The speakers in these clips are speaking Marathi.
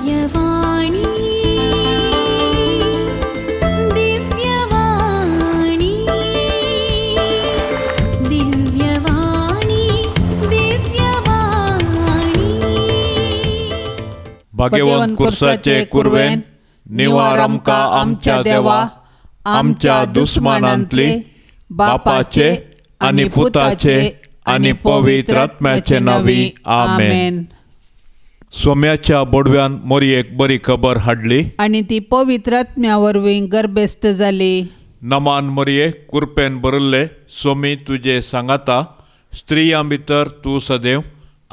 दिव्यवाणी दिव्यवाणी दिव्यवाणी दिव्यवाणी भाग्यवान कुर्साचे कुरवेन निवार आमकां आमच्या देवा आमच्या दुस्मानांतली बापाचे आनी पुताचे आनी पवित्र आत्म्याचे नावी आमेन. सोम्याच्या बोडव्यान मोरयेक बरी खबर हाडली आणि ती पवित्र आत्म्या वरवीं गर्भस्थ जाली. नमान मोरये कुरपेन बरयल्ले सोमी तुजे सांगाता स्त्रियां भितर तूं सदैव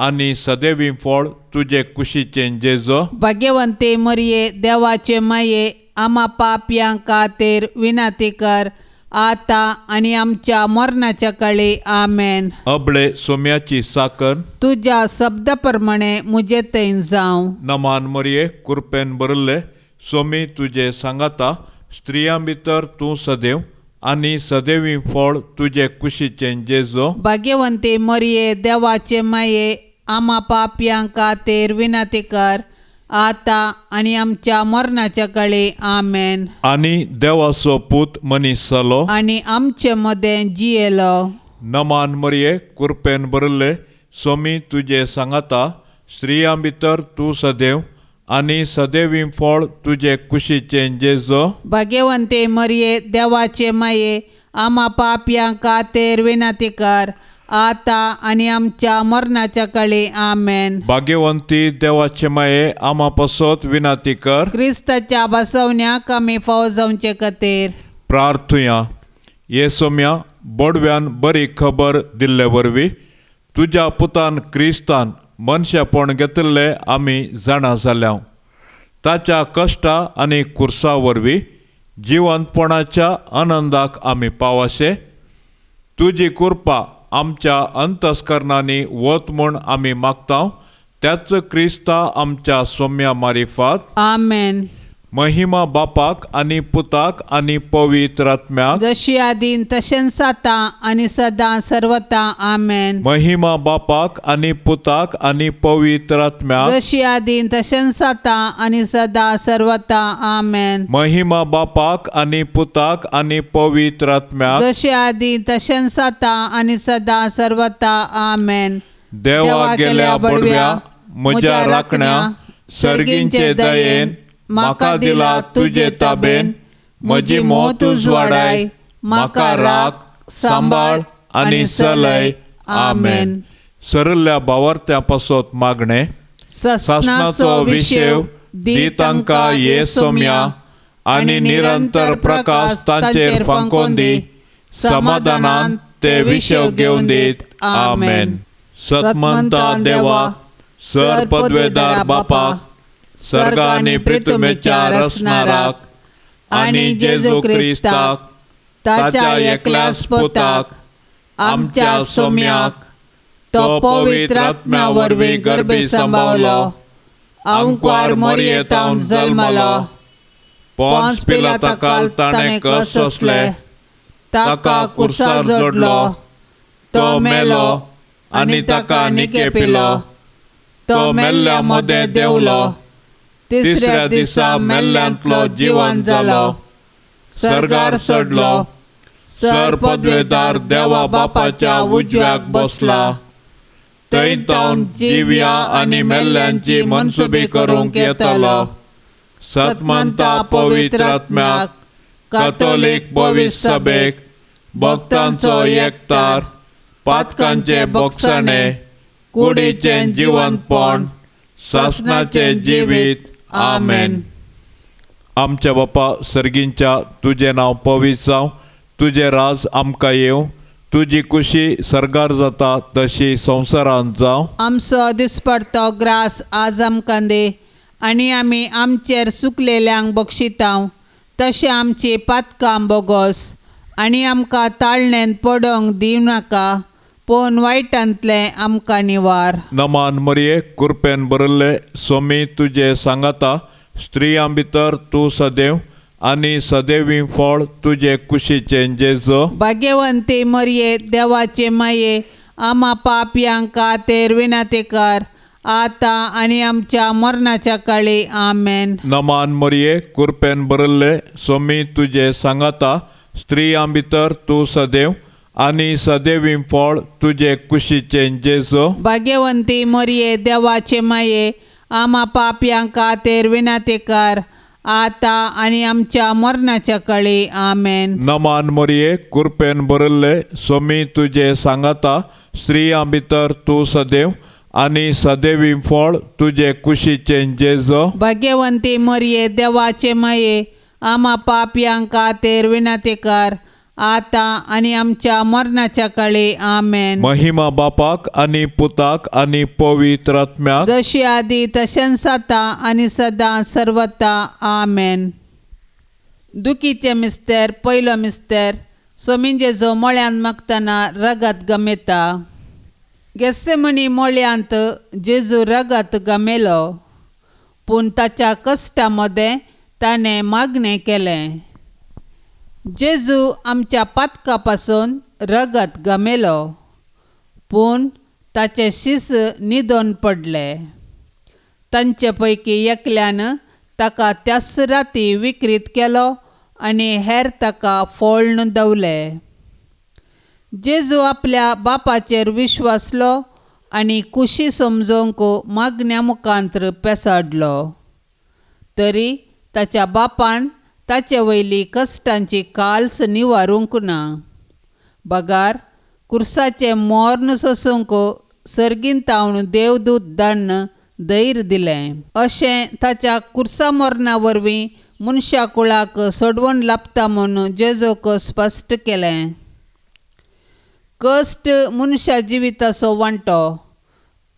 आनी सदैवी फळ तुजे कुशीचें जेजो. भाग्यवंते मरिये देवाचे माये आम्हा पापयां खातीर विनाती कर आता आणि आमच्या मरणाच्या काळी आमेन. अबळे सोम्याची साकन तुझ्या शब्दाप्रमाणे मुजे थंय जावं. नमान मोरये कुरपेन बरयल्ले सोमी तुजे सांगाता स्त्रियां भितर तूं सदैव आनी सदैवी फळ तुजे कुशीचें जेजो. भाग्यवंते मरिये देवाचे माये आम्हा पापयां खातीर विनाती कर आता आणि आमच्या मरणाच्या काळी आमेन. आनी देवाचो पूत मनीस जालो आणि आमचे मदें जियेलो. नमान मोरये कुरपेन बरयल्ले सोमी तुजे सांगाता स्त्रियां भितर तूं सदैव आनी सदैवी फळ तुजे कुशीचें जेजो. भाग्यवंते मरिये देवाचे माये आम्हा पापयां खातीर विनाती कर आता आणि आमच्या मरणाच्या काळी आमेन. भाग्यवंती देवाचे माये आमा पासत विनाती कर. क्रिस्ताच्या बसवण्याक आमी फावो जावचे खातीर प्रार्थुया. ये सोम्या बोडव्यान बरी खबर दिल्ले वरवीं तुज्या पुतान क्रिस्तान मनशापण घेतिल्ले आमी जाणा जाल्या. ताच्या कश्टा आनी कुर्सा वरवीं जिवंतपणाच्या आनंदाक आमी पावशे. तुजी कृपा आमच्या अंतस्करणांनी वत म्हूण आमी मागता. त्याच क्रिस्ता आमच्या सोम्या मारिफात. आमेन. महिमा बापाक आनी पुताक आनी पवित्र आत्म्याक जशी आदीन तशेंच आता आणि सदां सर्वता आमेन. महिमा बापाक आनी पुताक आनी पवित्र आत्म्याक जशी आदीन तशेंच आता आणि सदां सर्वता आमेन. महिमा बापाक आनी पुताक आनी पवित्र आत्म्याक जशी आदीन तशेंच आता आणि सदां सर्वता आमेन. देवा गेल्या बडव्या म्हज्या राखण्या सर्गींचे दयेन म्हाका दिला तुजे ताबेन. म्हजी मोत उजवाडाय म्हाका राख सांबाळ आनी चलय. आमेन. सरल्ल्या भावार्थ्या पासत मागणे सासणाचो विशेव दी तांकां ये सोम्या आनी निरंतर प्रकाश तांचेर फांकोन दी. समाधानान ते विशेव घेवन दीत. आमेन. सतमंता देवा सर पदवेदार बापा सर्ग आनी पृथ्वीच्या रचणाराक आनी जेजू क्रिस्ताक ताच्या एकल्याच पुताक आमच्या सोम्याक तो पवित्र आत्म्या वरवीं गर्भी सांबाळलो. अंकुर मोरयेंतावन जल्मलो. पोंस पिलाताकाल ताणें कस सोंसले. ताका कुर्सार जोडलो. तो मेलो आनी ताका निके पिलो. तो मेल्ल्या मदें देंवलो. तिसऱ्या दिसा मेल्ल्यांतलो जिवंत जालो. सर्गार चडलो. सर पदवेदार देवा बापाच्या उजव्याक बसला. थंय तावन जिव्या आनी मेल्ल्यांची मनसुबी करूंक येतलो. सतमंता पवित्र आत्म्याक कातोलीक पवित्र सभेक भक्तांचो एकतार पातकांचे भोगसणे कुडीचें जिवंतपण सासणाचें जिवीत. आमेन. आमच्या बापा सर्गींच्या तुजें नांव पवित्र जावं. तुजें राज आमकां येवं. तुजी कुशी सर्गार जाता तशी संवसारांत जावं. आमचो दिसपडतो ग्रास आज आमकां दे आणि आमी आमचेर चुकलेल्यांक बक्षितांव. तशें आमची पातकां बोगोस आणि आमकां ताळणेंत पडोवंक दिव नाका. पूण वायटांतले आमकां निवार. नमान मोरये कुरपेन बरयल्ले सोमी तुजे सांगाता स्त्रियां भितर तूं सदैव आनी सदैवी फळ तुजे कुशीचें जेजो. भाग्यवंते मरिये देवाचे माये आम्हा पापयां खातीर विनाती कर आता आणि आमच्या मरणाच्या काळी आमेन. नमान मरिये कृपेन बरल्ले स्वामी तुझे सांगाता स्त्रियां भितर तूं सदैव आनी सदैवीं फळ तुझे कुशीचे जेजो. भाग्यवंती मरिये देवाचे माये आम्हा पापयांक खातीर विनंती कर, आता आणि आमच्या मरणाच्या काळी आमेन. नमान मरिये कृपेन बरल्ले स्वामी तुझे सांगाता स्त्रियां भितर तूं सदैव आनी सदैवीं फळ तुझे कुशीचे जेजो. भाग्यवंती मरिये देवाचे माये आम्हा पापयांक खातीर विनंती कर, आता आणि आमच्या मरणाच्या काळी आमेन. महिमा बापाक आनी पुताक आनी पवित्र आत्म्याक जशी आदी तशेंच आता आणि सदां सर्वता आमेन. दुखीचे मिस्तेर पयलो मिस्तेर स्वामी जेजो मोळ्यान मागतना रगत गमेता. गेसेमनी मोळ्यांत जेजू रगत गमेलो, पूण ताच्या कश्टा मदें ताणें मागणें केलें. जेजू आमच्या पातका पासून रगत गमेलो, पूण ताचे शीस न्हिदोन पडले. तांचे पैकी एकल्यान ताका त्याच राती विकृत केलो आनी हेर ताका फोळण दवले. जेजू आपल्या बापाचेर विश्वासलो आनी कुशी समजोवंक मागण्या मुखांत्र पेसाडलो. तरी ताच्या बापान ताचे वयली कश्टांची काल्स निवारूंक ना. बगार कुर्साचे मोर्न सोसूंक सर्गीन तावन देवदूत धाडन धैर्य दिलें. अशें ताच्या कुर्सा मोर्ना वरवीं मनशा कुळाक सोडवून लाभता म्हूण जेजूक स्पश्ट केलें. कश्ट मनशा जिविताचो वांटो,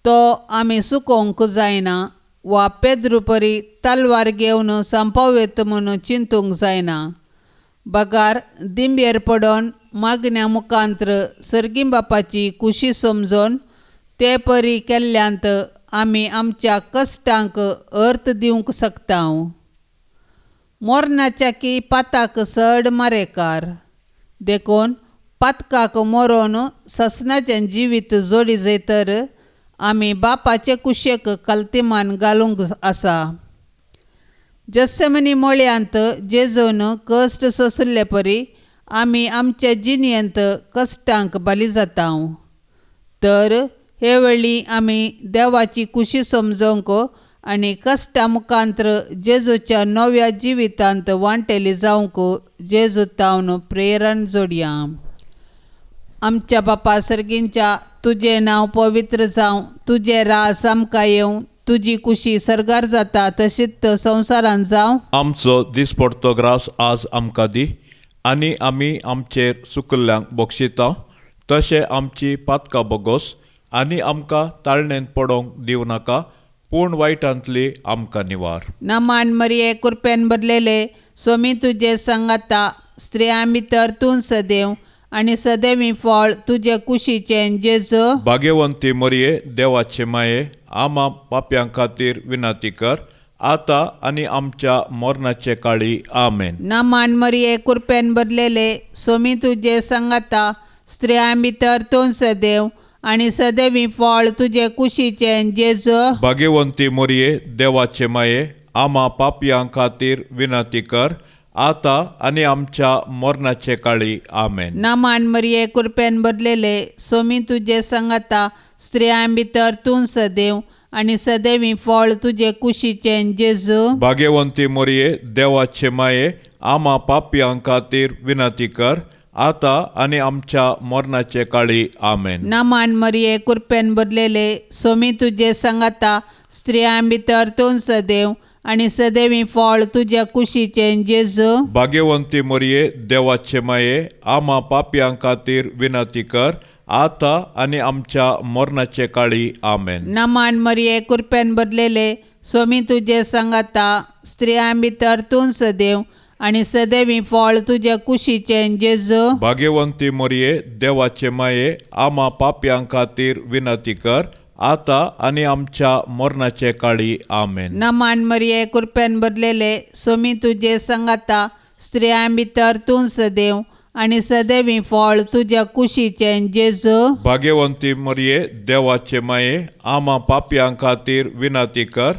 तो आमी चुकोवंक जायना वा पेद्रू परी तलवार घेवन संपवेत म्हूण चिंतूंक जायना. बगार दिंबेर पडोन मागण्या मुखांत्र सर्गीं बापाची कुशी समजोन ते परी केल्ल्यांत आमी आमच्या कश्टांक अर्थ दिवंक शकता. मोरणाच्या की पाताक चड मारेकार देखून पातकाक मोरोन ससनाचें जिवीत जोडी जैतर आमी बापाचे कुशेक कल्तिमान घालूंक आसा. जसेमनी मोळ्यांत जेजून कश्ट सोंसले परी आमी आमचे जिणयेंत कश्टांक बली जाता. तर हे वेळी आमी देवाची कुशी समजोवंक आनी कश्टा मुखांत्र जेजूच्या नव्या जिवितांत वांटेली जावंक जेजू तावन प्रेरण जोडया. आमच्या बापा सर्गींच्या तुझे नांव पवित्र जावं, तुझे राज आमकां येवं, तुजी कुशी सरगार जाता तशीच संवसारांत जावं. आमचो दिसपडटो ग्रास आज आमकां दी आनी आमी आमचेर चुकल्ल्यांक बक्षिता तशें आमची पातकां बोगोस आनी आमकां ताळणेंत पडोवंक दिवं नाका, पूण वायटांतली आमकां निवार. नमान मरिये कृपेन भरलेले स्वामी तुजे सांगाता स्त्रियां भितर तूं सदैव आनी सदैवी फळ तुजे कुशीचें जेजू. भाग्यवंती मरिये देवाचे माये आम्हा पाप्यां खातीर विनंती कर, आता आनी आमच्या मरणाचे काळी आमेन. नमान मरिये कृपेन भरलेले स्वामी तुजे सांगाता स्त्रियां भितर तूं सदैव आनी सदैवी फळ तुजे कुशीचें जेजू. भाग्यवंती मरिये देवाचे माये आम्हा पाप्यां खातीर विनंती कर, आता आनी आमच्या मरणाचे काळी आमेन. नमान मरिये कृपेन भरलेले स्वामी तुजे सांगाता स्त्रियां भितर तूं सदैव आनी सदैवी फळ तुजे कुशीचें जेजू. भाग्यवंती मरिये देवाचे माये आम्हा पाप्यां खातीर विनंती कर, आता आनी आमच्या मरणाचे काळी आमेन. नमान मरिये कृपेन भरलेले स्वामी तुजे सांगाता स्त्रियां भितर तूं सदैव आनी सदैवी फळ तुज्या कुशीचें जेजू. भाग्यवंती मरिये देवाचे माये आम्हा पाप्यां खातीर विनंती कर, आता आनी आमच्या मरणाचे काळी आमेन. नमान मरिये कृपेन भरलेले स्वामी तुजे सांगाता स्त्रियां भितर तूं सदैव आनी सदैवी फळ तुज्या कुशीचें जेजू. भाग्यवंती मरिये देवाचे माये आम्हा पाप्यां खातीर विनंती कर, आता आनी आमच्या मरणाचे काळी आमेन. नमान मरिये कृपेन भरलेले स्वामी तुजे सांगाता स्त्रियां भितर तूं सदैव आनी सदैवी फळ तुज्या कुशीचें जेजू भाग्यवंती मरिये देवाचे माये आम्हा पापयां खातीर विनंती कर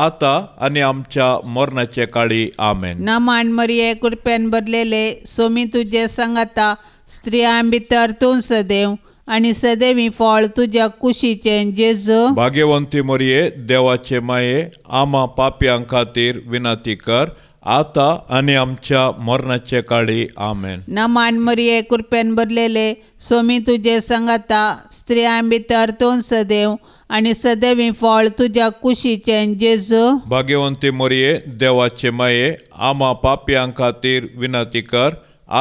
आता आनी आमच्या मरणाचे काळी आमेन. नमान मरिये कृपेन भरलेले सोमी तुजे सांगाता स्त्रियां भितर तूं सदैव आनी सदैवी फळ तुज्या कुशीचें जेजू भाग्यवंती मरिये देवाचे माये आम्हा पापयां खातीर विनंती कर आता आनी आमच्या मरणाचे काळी आमेन. नमान मरिये कृपेन भरलेले सोमी तुजे सांगाता स्त्रियां भितर तूं सदैव आनी सदैवी फळ तुज्या कुशीचें जेजू भाग्यवंती मरिये देवाचे माये आम्हा पापयां खातीर विनंती कर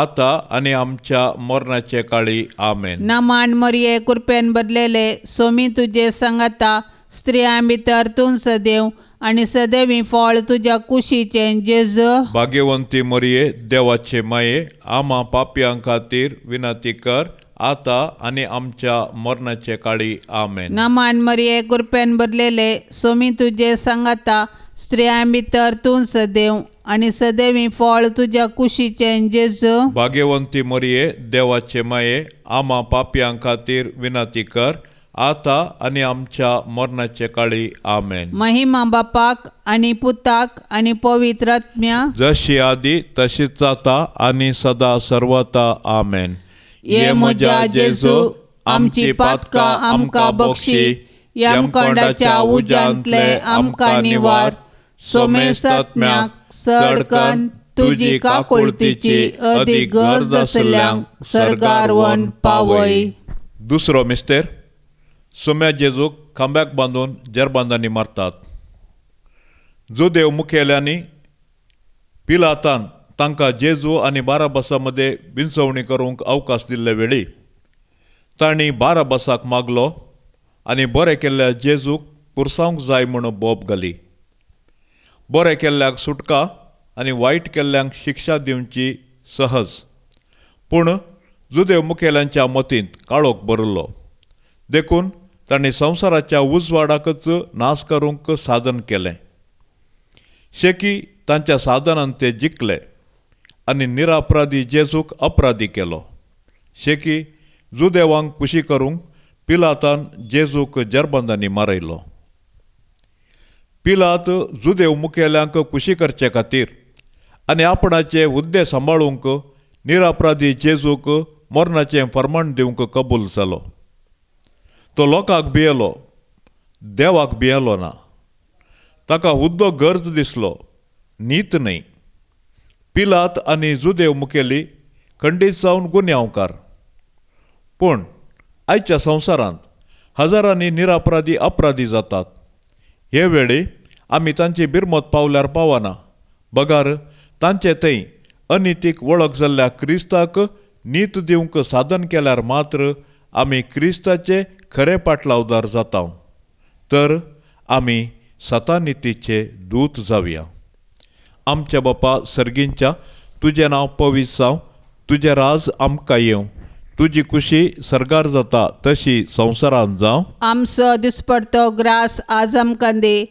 आता आनी आमच्या मरणाचे काळी आमेन. नमान मरिये कृपेन भरलेले सोमी तुजे सांगाता स्त्रियां भितर तूं सदैव आनी सदैवी फळ तुज्या कुशीचें जेजू भाग्यवंती मरिये देवाचे माये आम्हा पापयां खातीर विनंती कर आता आनी आमच्या मरणाचे काळी आमेन. नमान मरिये कृपेन भरलेले सोमी तुजे सांगाता स्त्रियां भितर तूं सदैव आनी सदैवी फळ तुज्या कुशीचें जेजू भाग्यवंती मरिये देवाचे माये आम्हा पापयां खातीर विनंती कर आता आनी आमच्या मरणाचे काळी आमेन. महिमा बापाक आनी पुताक आनी पवित्र आत्म्या जशी आदी तशीच जाता आनी सदा सर्वता आमेन. ये म्हज्या जेजू आमची पातकां आमकां बक्षी यमकोंडाच्या उज्यांतले आमकां निवार सोमेस आत्म्याक सडकन तुजी काकुळतीची अदीक गरज आसल्यांक सर्गारवण पावय. दुसरो मिस्तेर सोम्या जेजूक खांब्याक बांदून जेरबांदांनी मारतात. जो देव मुखेल्यांनी पिलातान तांकां जेजू आनी बाराबासा मदें बिनसवणी करूंक अवकाश दिल्ले वेळी तांणी बाराबासाक मागलो आनी बरें केल्ल्या जेजूक पुरसावंक जाय म्हूण बोब घाली. बरें केल्ल्याक सुटका आनी वायट केल्ल्यांक शिक्षा दिवची सहज. पूण जुदेव मुखेल्यांच्या मतींत काळोख भरलो देखून तांणी संवसाराच्या उजवाडाकच नाश करूंक साधन केलें. शेकी तांच्या साधनान ते जिखले आनी निरापराधी जेजूक अपराधी केलो. शेकी जुदेवांक खुशी करूंक पिलातान जेजूक जेरबंदांनी मारयलो. पिलात जुदेव मुखेल्यांक खुशी करचे खातीर आनी आपणाचे हुद्दे सांबाळूंक निरापराधी जेजूक मरणाचें फर्माण दिवंक कबूल जालो. तो लोकांक भियेलो, देवाक भियेलो ना. ताका हुद्दो गरज दिसलो, नीत न्हय. पिलात आनी जुदेव मुखेली खंडीत जावन गुन्यांवकार. पूण आयच्या संवसारांत हजारांनी निरापराधी अपराधी जातात. हे वेळी आमी तांची बिरमत पावल्यार पावना. बगार तांचे थंय अनितीक वळख जाल्ल्या क्रिस्ताक नीत दिवंक साधन केल्यार मात्र आमी क्रिस्ताचे खरे पाटलावदार जाता. तर आमी सतानितीचे दूत जावया. आमच्या बापा सर्गींच्या तुजें नांव पवित्र जावं. तुजें राज आमकां येवं. तुजी खुशी सरगार जाता तशी संवसारांत जावं. आमचो दिसपडतो ग्रास आज आमकां दे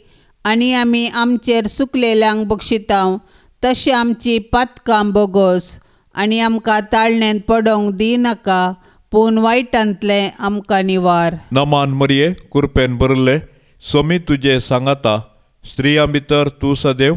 आनी आमी आमचेर चुकलेल्यांक बक्षितांव तशी आमची पातकां बोगोस आनी आमकां ताळण्यांत पडोवंक दिनाका पूण वायटांतले आमकां निवार. नमान मरिये कृपेन भरले सोमी तुजे सांगाता स्त्रियां भितर तूं सदैव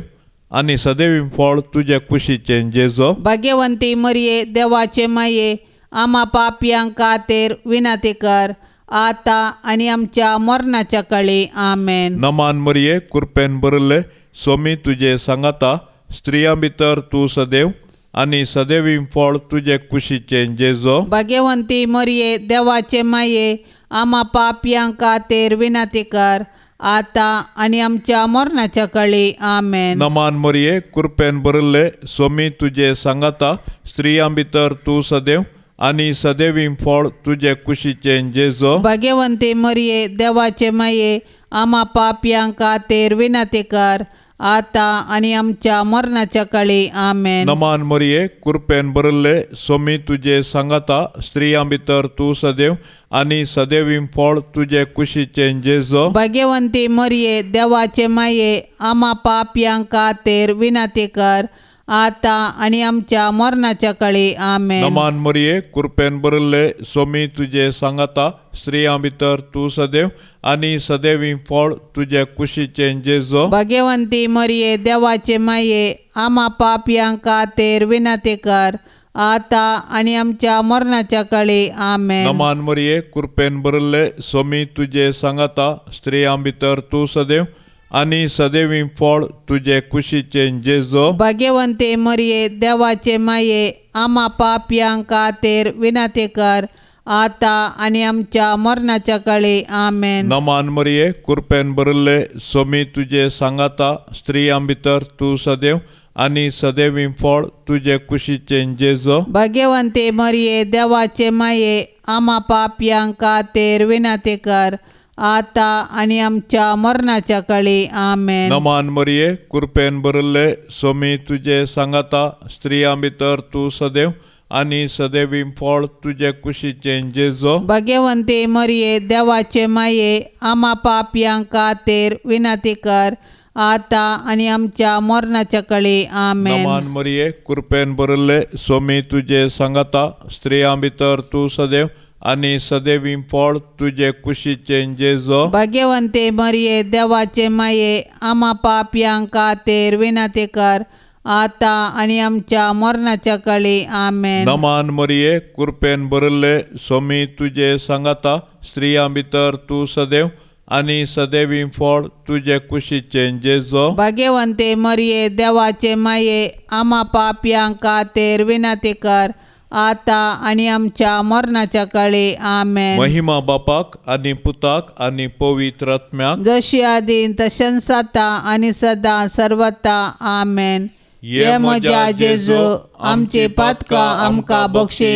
आनी सदैवी फळ तुजे कुशीचें जेजो भाग्यवंती मरिये देवाचे माये आम्हा पापयांक खातीर विनंती कर आता आनी आमच्या मरणाच्या काळी आमेन. नमान मरिये कृपेन भरले सोमी तुजे सांगाता स्त्रियां भितर तूं सदैव आनी सदैवी फळ तुजे कुशीचें जेजो भाग्यवंती मरिये देवाचे माये आम्हा पापयांक खातीर विनंती कर आता आनी आमच्या मरणाच्या काळी आमेन. नमान मरिये कृपेन भरले सोमी तुजे सांगाता स्त्रियां भितर तूं सदैव आनी सदैवी फळ तुजे कुशीचें जेजो भाग्यवंती मरिये देवाचे माये आम्हा पापयांक खातीर विनंती कर आता आनी आमच्या मरणाच्या काळी आमेन. नमान मरिये कृपेन भरले सोमी तुजे सांगाता स्त्रियां भितर तूं सदैव आनी सदैवी फळ तुजे कुशीचें जेजो भाग्यवंती मरिये देवाचे माये आम्हा पापयांक खातीर विनंती कर आता आणि आमच्या मरणाच्या काळी आमेन. नमान मरिये कृपेन बरले सोमी तुझे सांगाता स्त्रियां भितर तू सदैव आणि सदैवी फळ तुझे कुशीचे जेजो. भाग्यवंती मरिये देवाचे माये आम्हा पापयांक खातीर विनंती कर आता आणि आमच्या मरणाच्या काळी आमेन. नमान मरिये कृपेन बरले सोमी तुझे सांगाता स्त्रियां भितर तू सदैव आणि सदैवी फळ तुझे कुशीचे जेजो. भाग्यवंते मरिये देवाचे माये आम्हा पापयांक खातीर विनंती कर आता आणि आमच्या मरणाच्या काळी आमेन. नमान मरिये कृपेन बरले सोमी तुझे सांगाता स्त्रियां भितर तू सदैव आणि सदैवी फळ तुझे कुशीचे जेजो. भाग्यवंते मरिये देवाचे माये आम्हा पापयांक खातीर विनंती कर आता आणि आमच्या मरणाच्या काळी आमेन. नमान मरिये कृपेन बरले सोमी तुझे सांगाता स्त्रियां भितर तू सदैव आणि सदैवी फळ तुझे कुशीचे जेजो. भाग्यवंते मरिये देवाचे माये आम्हा पापयांक खातीर विनंती कर आता आणि आमच्या मरणाच्या काळी आमेन. नमान मरिये कृपेन बरले सोमी तुझे सांगाता स्त्रियां भितर तू सदैव आणि सदैवी फळ तुझे कुशीचे जेजो. भाग्यवंते मरिये देवाचे माये आम्हा पापयांक खातीर विनंती कर आता आणि आमच्या मरणाच्या काळी आमेन. नमान मरिये कृपेन बरले सोमी तुझे सांगाता स्त्रियां भितर तू सदैव आणि सदैवी फळ तुझे कुशीचे जेजो. भाग्यवंते मरिये देवाचे माये आम्हा पापयांक खातीर विनंती कर आता आणि आमच्या मरणाच्या काळी आमेन. महिमा बापाक आणि पुताक आणि पवित्र आत्म्याक जशी आदीन तशेंच आता आणि सदा सर्वता आमेन. ये म्हज्या जेजू आमची पातकां आमकां बक्षी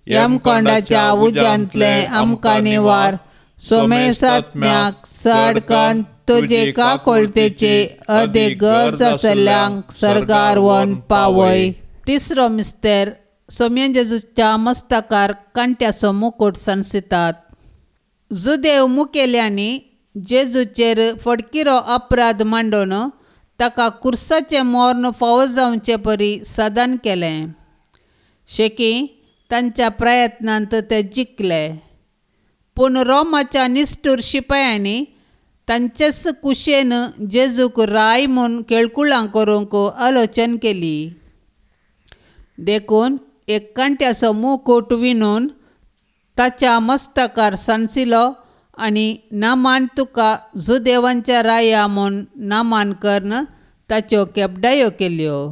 यमकोंडाच्या उज्यांतले आमकां निवार. सोमेस आत्म्याक सडकन तुजे काकोळतेचे अदेक गरज आसल्यांक सर्गार व्हरून पावय. तिसरो मिस्तेर सोम्यन जेजूच्या मस्तकार कांट्याचो मुकुट सांसितात. जुदेव मुखेल्यांनी जेजूचेर फटकिरो अपराध मांडून ताका कुर्साचें मरण फावो जावचे परी सदन केलें. शेकी तांच्या प्रयत्नांत ते जिखले. पूण रोमाच्या निश्ठूर शिपायांनी तांचेच कुशेन जेजूक राय म्हूण केळकुळां करूंक आलोचन केली. देखून एक कांट्याचो मुकुट विणून ताच्या मस्तकार सांसिलो आनी नामान तुका जुदेवांच्या राया म्हूण नामान करन ताच्यो केपडायो केल्यो.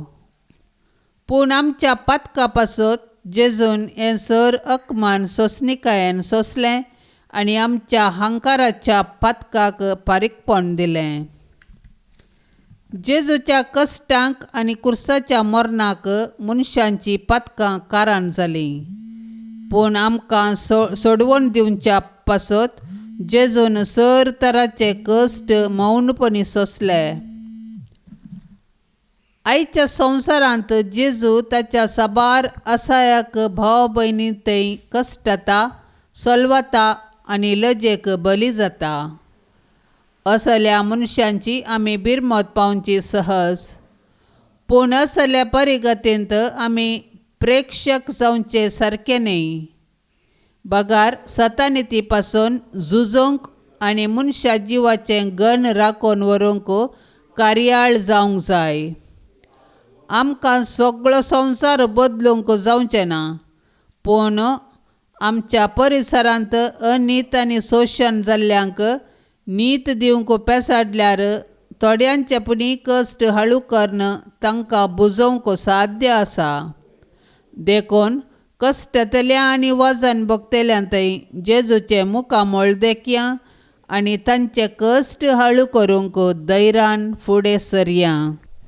पूण आमच्या पातका पासत जेजून हें सर अकमान सोंसनिकायेन सोंसलें आनी आमच्या हंकाराच्या पातकाक पारीकपण दिलें. जेजूच्या कश्टांक आनी कुर्साच्या मरणाक मनशांची पातकां कारण जालीं. पूण आमकां सोडवून दिवच्या पासत जेजून सर तराचे कश्ट मौनपणी सोंसले. आयच्या संवसारांत जेजू ताच्या साबार आसायाक भाव भयणींतय कश्टाता सोलवता आनी लजेक बली जाता. असल्या मनशांची आमी बिरमत पावची सहज. पूण असल्या परिगतींत आमी प्रेक्षक जावचे सारके न्ही. बगार सतानिती पासून झुजोंक आनी मनशा जिवाचें गण राखून व्हरूंक कार्याळ जावंक जाय. आमकां सगळो संवसार बदलूंक जावचें ना. पूण आमच्या परिसरांत अनीत आनी शोशण जाल्ल्यांक नीत दिवंक पेसाडल्यार थोड्यांचे पुणी कश्ट हळू करन तांकां बुजोवंक साध्य आसा. देखून कश्टांतल्या आनी वजन भोगतेल्यांतय जेजूचे मुखामोळ देखया आनी तांचे कश्ट हळू करूंक धैर्यान फुडें सरया.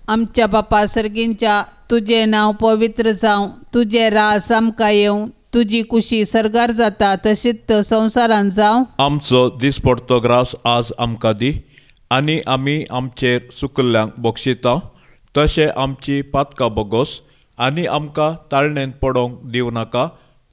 आमच्या बापा सर्गींच्या तुजें नांव पवित्र जावं. तुजें रास आमकां येवं. तुजी कुशी सरगार जाता तशीच संवसारांत जावं. आमचो दिसपडटो ग्रास आज आमकां दी आनी आमी आमचेर चुकल्ल्यांक बक्षिता तशें आमची पातकां बोगोस आनी आमकां ताळणेंत पडोवंक दिवं नाका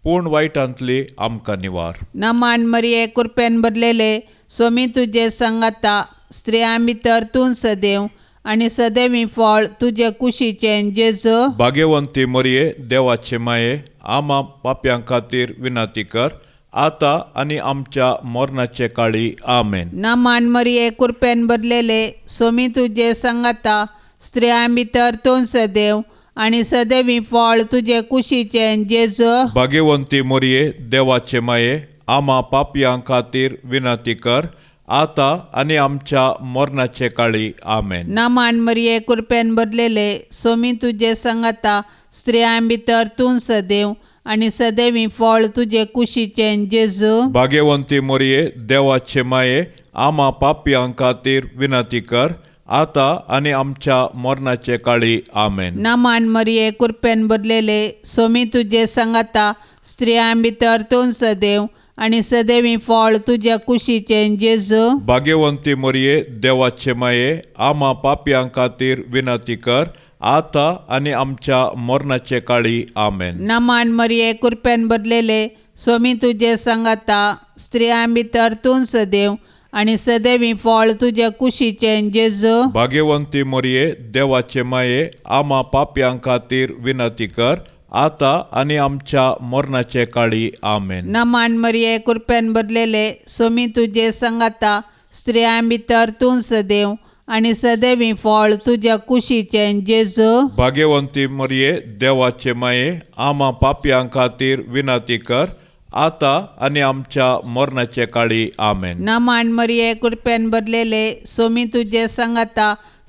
पूण वायटांतली आमकां निवार. नमान मरिये कृपेन भरलेले सोमी तुजे सांगाता स्त्रियां भितर तूं सदैव आनी सदैवी फळ तुजे कुशीचें जेजू भाग्यवंती मरिये देवाचे माये आम्हा पाप्यां खातीर विनंती कर आता आनी आमच्या मरणाचे काळी आमेन. नामान मरिये कृपेन भरलेले सोमी तुजे संगता स्त्रियां भितर तूं सदैव आनी सदैवी फळ तुजे कुशीचें जेजू भाग्यवंती मरिये देवाचे माये आम्हा पाप्यां खातीर विनंती कर आता आनी आमच्या मरणाचे काळी आमेन. नामान मरिये कृपेन भरलेले सोमी तुजे संगता स्त्रियां भितर तूं सदैव आनी सदैवी फळ तुजे कुशीचें जेजू भाग्यवंती मरिये देवाचे माये आम्हा पाप्यां खातीर विनंती कर आता आनी आमच्या मरणाचे काळी आमेन. नामान मरिये कृपेन भरलेले सोमी तुजे संगता स्त्रियां भितर तूं सदैव आनी सदैवी फळ तुज्या कुशीचें जेजू भाग्यवंती मरिये देवाचे माये आम्हा पाप्यां खातीर विनंती कर आता आनी आमच्या मरणाचे काळी आमेन. नामान मरिये कृपेन भरलेले सोमी तुजे संगता स्त्रियां भितर तूं सदैव आनी सदैवी फळ तुज्या कुशीचें जेजू भाग्यवंती मरिये देवाचे माये आम्हा पाप्यां खातीर विनंती कर आता आनी आमच्या मरणाचे काळी आमेन. नामान मरिये कृपेन भरलेले सोमी तुजे संगता स्त्रियां भितर तूं सदैव आनी सदैवी फळ तुज्या कुशीचें जेजू भाग्यवंती मरिये देवाचे माये आम्हा पाप्यां खातीर विनंती कर आता आनी आमच्या मरणाचे काळी आमेन. नामान मरिये कृपेन भरलेले सोमी तुजे संगता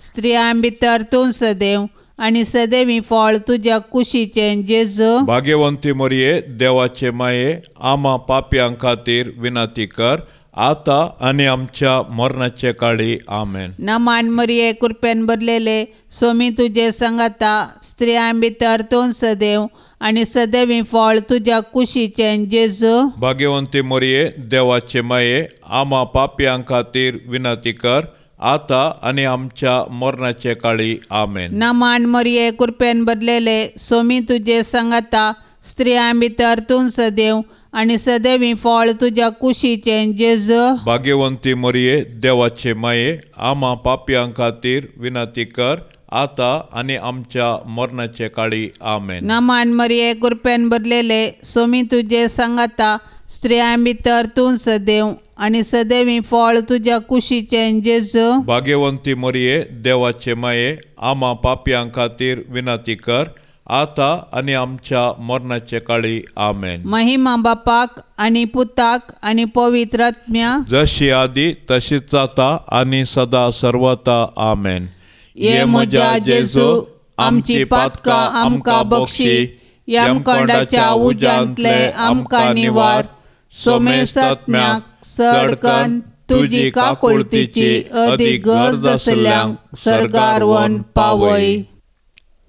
स्त्रियां भितर तूं सदैव आनी सदैवी फळ तुज्या कुशीचें जेजू भाग्यवंती मरिये देवाचे माये आम्हा पाप्यां खातीर विनंती कर आता आनी आमच्या मरणाचे काळी आमेन. नामान मरिये कृपेन भरलेले सोमी तुजे संगता स्त्रियां भितर तूं सदैव आनी सदैवी फळ तुज्या कुशीचें जेजू भाग्यवंती मरिये देवाचे माये आम्हा पाप्यां खातीर विनंती कर आता आनी आमच्या मरणाचे काळी आमेन. नामान मरिये कृपेन भरलेले सोमी तुजे संगता स्त्रियां भितर तूं सदैव आनी सदैवी फळ तुज्या कुशीचें जेजू भाग्यवंती मरिये देवाचे माये आम्हा पाप्यां खातीर विनंती कर आता आनी आमच्या मरणाचे काळी आमेन. नामान मरिये कृपेन भरलेले सोमी तुजे संगता स्त्रियां भितर तूं सदैव आनी सदैवी फळ तुज्या कुशीचें जेजू भाग्यवंती मरिये देवाचे माये आम्हा पाप्यां खातीर विनंती कर आता आनी आमच्या मरणाचे काळी आमेन. महिमा बापाक आनी पुताक आनी पवित्र आत्म्या जशी आदी तशीच आता आनी सदा सर्वता आमेन. ये म्हज्या जेजू आमची पातकां आमकां बक्षी यमकोंडाच्या उज्यांतले आमकां निवार सोमेस आत्म्याक चडकन तुजी काकुळतीची अदीक गरज आसल्यांक सर्गारवण पावय.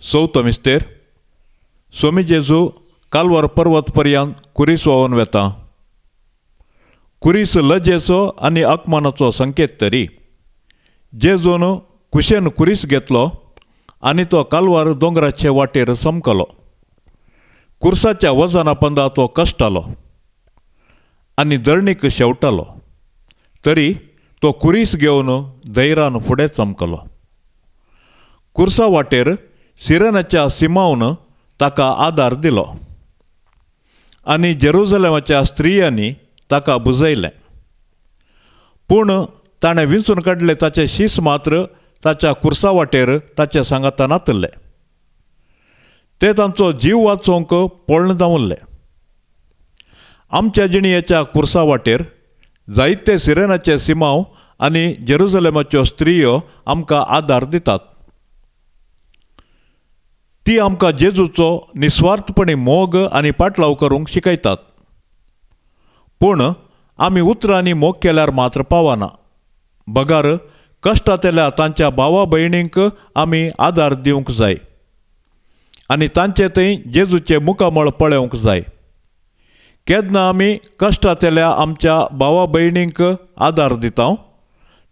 चवथो मिस्तेर सोमी जेजू कालवार पर्वत पर्यंत कुरीस व्हांवून वेता. कुरीस लजेचो आनी अकमानाचो संकेत तरी जेजून कुशेन कुरीस घेतलो आनी तो कालवार दोंगराचे वाटेर समकलो. कुर्साच्या वजना पंदा तो कश्टालो आनी दळणीक शेवटालो तरी तो कुरीस घेवन धैर्यान फुडें चमकलो. कुर्सा वाटेर सिरेनाच्या सिमावन ताका आदार दिलो आनी जेरुजलेमाच्या स्त्रियांनी ताका बुजयलें. पूण ताणें विंचून काडले ताचे शीस मात्र ताच्या कुर्सा वाटेर ताचे सांगाता नातल्ले. ते तांचो जीव वाचोवंक पळण दावल्ले. आमच्या जिणयेच्या कुर्सा वाटेर जायते सिरेनाचे सिमांव आनी जेरुजलेमाच्यो स्त्रियो आमकां आदार दितात. ती आमकां जेजूचो निस्वार्थपणी मोग आनी पाटलाव करूंक शिकयतात. पूण आमी उतरांनी मोग केल्यार मात्र पावना. बगार कश्ट येल्या तांच्या भावा भयणींक आमी आदार दिवंक जाय आनी तांचे थंय जेजूचे मुखामळ पळोवंक जाय. केन्ना आमी कश्टांत येल्या आमच्या भावा भयणींक आदार दिता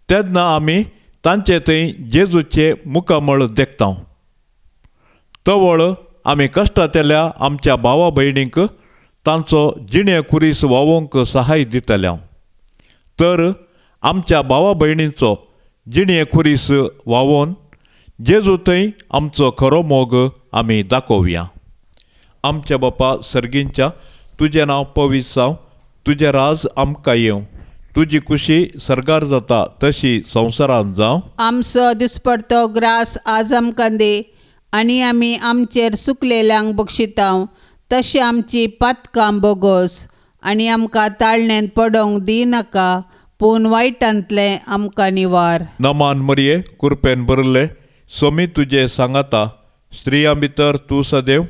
तेन्ना आमी तांचे थंय जेजूचे मुखामळ देखता. तवळ आमी कश्टांत येल्या आमच्या भावा भयणींक तांचो जिणे कुरीस व्हांवोवंक सहाय दितल्या. तर आमच्या भावा भयणींचो जिणे कुरीस व्हांवोवन जेजू थंय आमचो खरो मोग आमी दाखोवया. आमच्या बापा सर्गींच्या तुजें नांव पवित्र जावं, तुजें राज आमकां येवं, तुजी कुशी सरगार जाता तशी संवसारांत जावं. आमचो दिसपडतो ग्रास आज आमकां दे, आनी आमी आमचेर चुकलेल्यांक बक्षितांव तशी आमची पातकां बोगोस, आनी आमकां ताळण्यांत पडोंक दिनाका, पूण वायटांतले आमकां निवार. नमान मरये कृपेन भरले, सोमी तुजे सांगाता, स्त्रियां भितर तूं सदैव,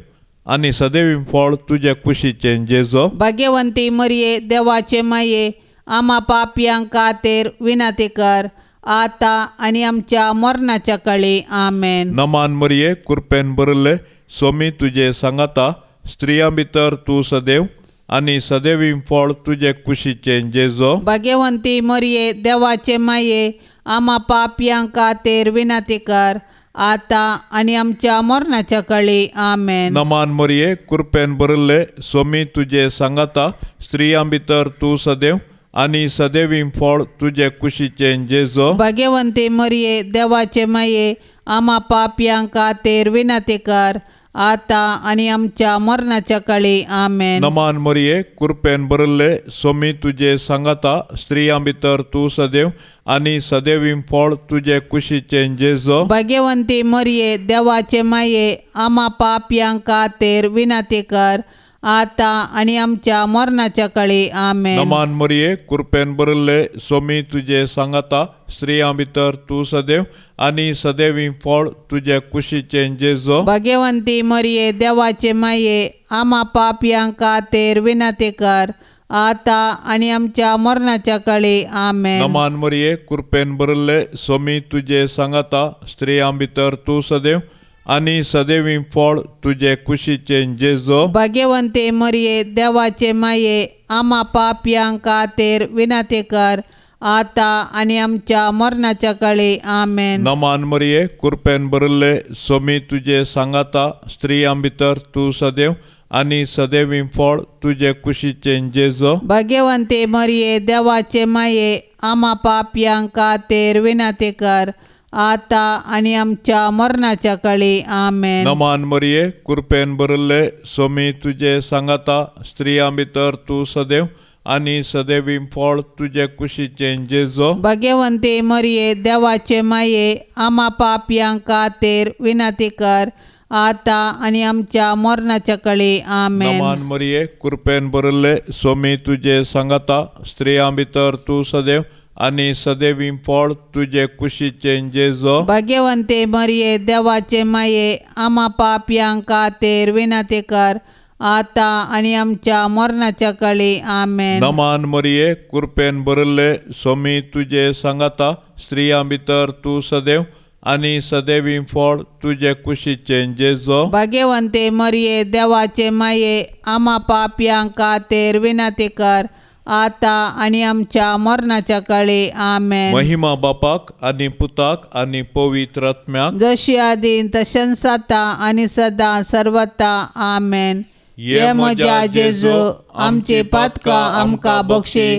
आनी सदैव फळ तुजे कुशीचें जेजो. भाग्यवंती मरये देवाचे माये, आमा पापयांक खातीर विनाती कर, आतां आनी आमच्या मरणाच्या काळी आमेन. नमान मरये कृपेन भरले, सोमी तुजे सांगाता, स्त्रियां भितर तूं सदैव, आनी सदैव फळ तुजे कुशीचें जेजो. भाग्यवंती मरये देवाचे माये, आमा पापयांक खातीर विनाती कर, आतां आनी आमच्या मरणाच्या काळी आमेन. नमान मरये कृपेन भरले, सोमी तुजे सांगाता, स्त्रियां भितर तूं सदैव, आनी सदैव फळ तुजे कुशीचें जेजो. भाग्यवंती मरये देवाचे माये, आमा पापयांक खातीर विनाती कर, आतां आनी आमच्या मरणाच्या काळी आमेन. नमान मरये कृपेन भरले, सोमी तुजे सांगाता, स्त्रियां भितर तूं सदैव, आनी सदैव फळ तुजे कुशीचें जेजो. भाग्यवंती मरये देवाचे माये, आमा पापयांक खातीर विनाती कर, आतां आनी आमच्या मरणाच्या काळी आमेन. नमान मरये कृपेन भरले, सोमी तुजे सांगाता, स्त्रियां भितर तूं सदैव, आनी सदैव फळ तुजे कुशीचें जेजो. भाग्यवंती मरये देवाचे माये, आमा पापयांक खातीर विनाती कर, आतां आनी आमच्या मरणाच्या काळी आमेन. नमान मरये कृपेन भरले, सोमी तुजे सांगाता, स्त्रियां भितर तूं सदैव, आनी सदैव फळ तुजे कुशीचें जेजो. भाग्यवंती मरये देवाचे माये, आमा पापयांक खातीर विनाती कर, आतां आनी आमच्या मरणाच्या काळी आमेन. नमान मरये कृपेन भरले, सोमी तुजे सांगाता, स्त्रियां भितर तूं सदैव, आनी सदैव फळ तुजे कुशीचें जेजो. भाग्यवंती मरये देवाचे माये, आमा पापयांक खातीर विनाती कर, आतां आनी आमच्या मरणाच्या काळी आमेन. नमान मरये कृपेन भरले, सोमी तुजे सांगाता, स्त्रियां भितर तूं सदैव, आनी सदैव फळ तुजे कुशीचें जेजो. भाग्यवंती मरये देवाचे माये, आमा पापयांक खातीर विनाती कर, आतां आनी आमच्या मरणाच्या काळी आमेन. नमान मरये कृपेन भरले, सोमी तुजे सांगाता, स्त्रियां भितर तूं सदैव, आनी सदैव फळ तुजे कुशीचें जेजो. भाग्यवंती मरये देवाचे माये, आमा पापयांक खातीर विनाती कर, आतां आनी आमच्या मरणाच्या काळी आमेन. नमान मरये कृपेन भरले, सोमी तुजे सांगाता, स्त्रियां भितर तूं सदैव, आनी सदैव फळ तुजे कुशीचें जेजो. भाग्यवंती मरये देवाचे माये, आमा पापयांक खातीर विनाती कर, आतां आनी आमच्या मरणाच्या काळी आमेन. महिमा बापाक आनी पुताक आनी पवित्र आत्म्याक, जशी आदीन तशेंच आतां आनी सदां सर्वता आमेन. ये म्हज्या जेजू, आमची पातकां आमकां बक्षी,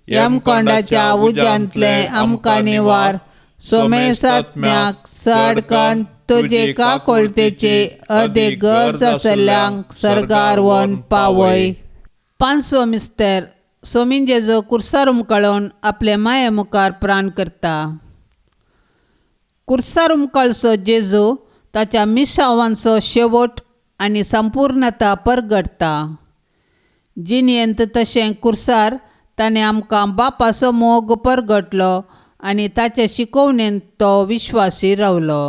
यमकोंडाच्या उज्यांतले आमकां निवार. सोमेस आत्म्याक सडकन तुजे काकोळतेचे अदेक गरज आसल्यांक सरगार व्हरून पावय. पांचवो मिस्तेर, सोमीन जेजू कुर्सार उमकळोन आपले माये मुखार प्राण करता. कुर्सार उमकळसो जेजू ताच्या मिसावांचो शेवट आनी संपूर्णता परगटता. जिणेंत तशें कुर्सार ताणें आमकां बापाचो मोग परगटलो आनी ताचे शिकोवणेंत तो विश्वासी रावलो.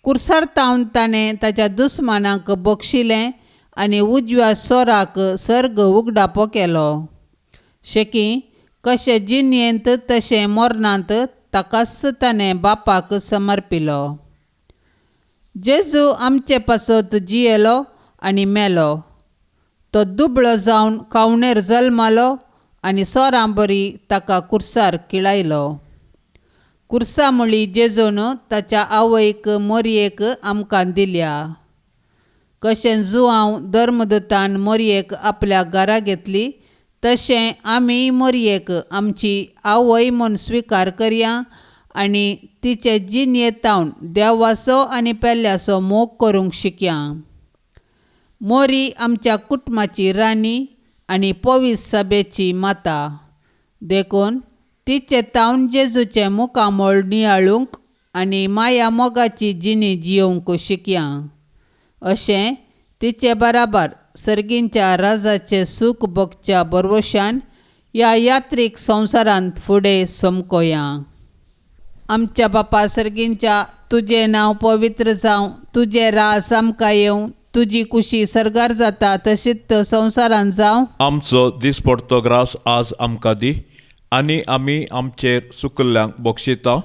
कुर्सार तावन ताणें ताच्या दुस्मानांक बक्षिलें आनी उजव्या सोराक सर्ग उगडापो केलो. शेकी कशें जिणेंत तशें मरणांत ताकाच ताणें बापाक समर्पिलो. जेजू आमचे पासत जियेलो आनी मेलो. तो दुबळो जावन कावणेर जल्मालो आनी सोरां बरी ताका कुर्सार किळायलो. कुर्सा मुळी जेजून ताच्या आवयक मोरयेक आमकां दिल्या. कशें जुआंव धर्मदूतान मोरयेक आपल्या घरा घेतली, तशें आमी मोरयेक आमची आवय म्हूण स्विकार करया आनी तिचे जीन येतावन देवाचो आनी पेल्याचो मोग करूंक शिकया. मोरी आमच्या कुटुंबाची राणी आनी पवित्र सभेची माता देखून तिचे तावन जेजूचे मुखामोळ नियाळूंक आनी माया मोगाची जिणी जियोंक शिकया. अशें तिचे बराबर सर्गींच्या राजाचे सूख भोगच्या बरवशान ह्या यात्रीक संवसारांत फुडें समकोया. आमच्या बापा सर्गींच्या तुजें नांव पवित्र जावं, तुजें राज आमकां येवं, तुजी कुशी सर्गार जाता तशीच संवसारांत जावं. आमचो दिसपडटो ग्रास आज आमकां दी, आनी आमी आमचेर चुकल्ल्यांक बक्षिता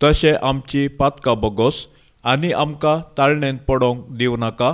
तशें आमची पातकां बोगोस, आनी आमकां ताळणेंत पडोवंक दिवं नाका,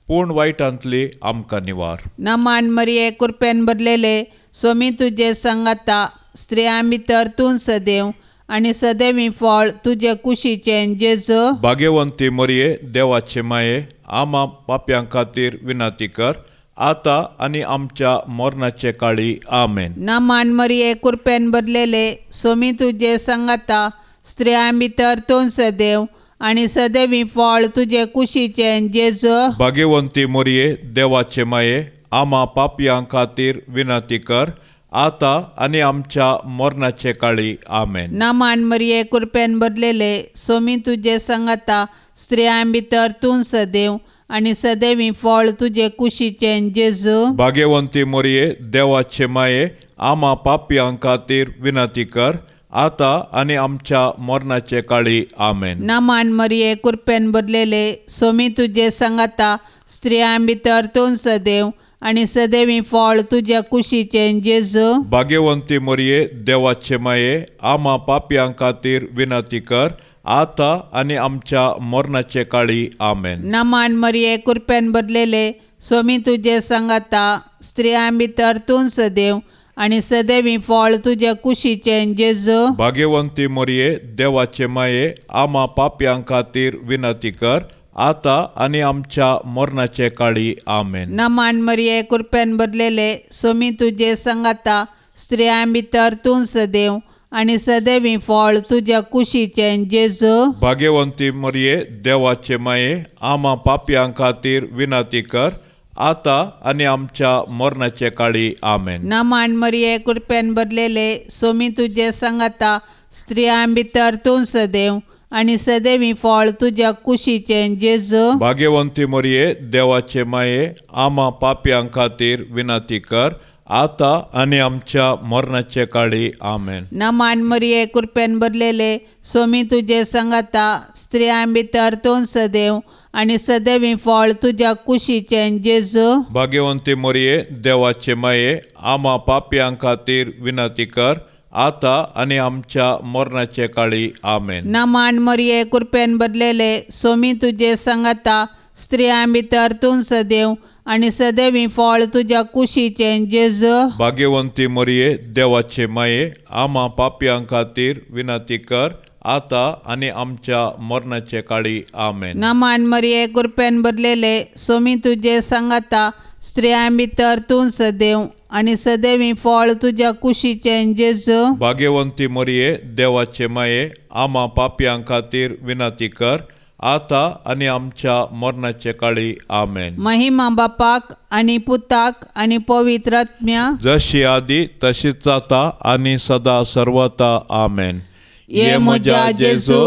पूण वायटांतली आमकां निवार. नमान मरिये कृपेन भरलेले सोमी तुजे सांगाता स्त्रियां भितर तूं सदैव आनी सदैवी फळ तुजे कुशीचें जेजू. भाग्यवंती मरिये देवाचे माये, आमा पाप्यां खातीर विनाती कर, आतां आनी आमच्या मरणाचे काळी. आमेन. नमान मरिये कृपेन भरलेले सोमी तुजे सांगाता स्त्रियां भितर तूं सदैव आनी सदैवी फळ तुजे कुशीचें जेजू. भाग्यवंती मरिये देवाचे माये, आमा पाप्यां खातीर विनाती कर, आतां आनी आमच्या मरणाचे काळी. आमेन. नमान मरिये कृपेन भरलेले सोमी तुजे सांगाता स्त्रियां भितर तूं सदैव आनी सदैवी फळ तुजे कुशीचें जेजू. भाग्यवंती मरिये देवाचे माये, आमा पाप्यां खातीर विनाती कर, आतां आनी आमच्या मरणाचे काळी. आमेन. नमान मरिये कृपेन भरलेले सोमी तुजे सांगाता स्त्रियां भितर तूं सदैव आनी सदैवी फळ तुज्या कुशीचें जेजू. भाग्यवंती मरिये देवाचे माये, आमा पाप्यां खातीर विनाती कर, आतां आनी आमच्या मरणाचे काळी. आमेन. नमान मरिये कृपेन भरलेले सोमी तुजे सांगाता स्त्रियां भितर तूं सदैव आनी सदैवी फळ तुज्या कुशीचें जेजू. भाग्यवंती मरिये देवाचे माये, आमा पाप्यां खातीर विनाती कर, आतां आनी आमच्या मरणाचे काळी. आमेन. नमान मरिये कृपेन भरलेले सोमी तुजे सांगाता स्त्रियां भितर तूं सदैव आनी सदैवी फळ तुज्या कुशीचें जेजू. भाग्यवंती मरिये देवाचे माये, आमा पाप्यां खातीर विनाती कर, आतां आनी आमच्या मरणाचे काळी. आमेन. नमान मरिये कृपेन भरलेले सोमी तुजे सांगाता स्त्रियां भितर तूं सदैव आनी सदैवी फळ तुज्या कुशीचें जेजू. भाग्यवंती मरिये देवाचे माये, आमा पाप्यां खातीर विनाती कर, आतां आनी आमच्या मरणाचे काळी. आमेन. नमान मरिये कृपेन भरलेले सोमी तुजे सांगाता स्त्रियां भितर तूं सदैव आनी सदैवी फळ तुज्या कुशीचें जेजू. भाग्यवंती मरिये देवाचे माये, आमा पाप्यां खातीर विनाती कर, आतां आनी आमच्या मरणाचे काळी. आमेन. नमान मरिये कृपेन भरलेले सोमी तुजे सांगाता स्त्रियां भितर तूं सदैव आनी सदैवी फळ तुज्या कुशीचें जेजू. भाग्यवंती मरिये देवाचे माये, आमा पाप्यां खातीर विनाती कर, आतां आनी आमच्या मरणाचे काळी. आमेन. नमान मरिये कृपेन भरलेले सोमी तुजे सांगाता स्त्रियां भितर तूं सदैव आनी सदैवी फळ तुज्या कुशीचें जेजू. भाग्यवंती मरिये देवाचे माये, आमा पाप्यां खातीर विनाती कर, आतां आनी आमच्या मरणाचे काळी. आमेन. महिमा बापाक आनी पुताक आनी पवित्र आत्म्या जशी आदी तशीच जाता आनी सदा सर्वता. आमेन. ये म्हज्या जेजू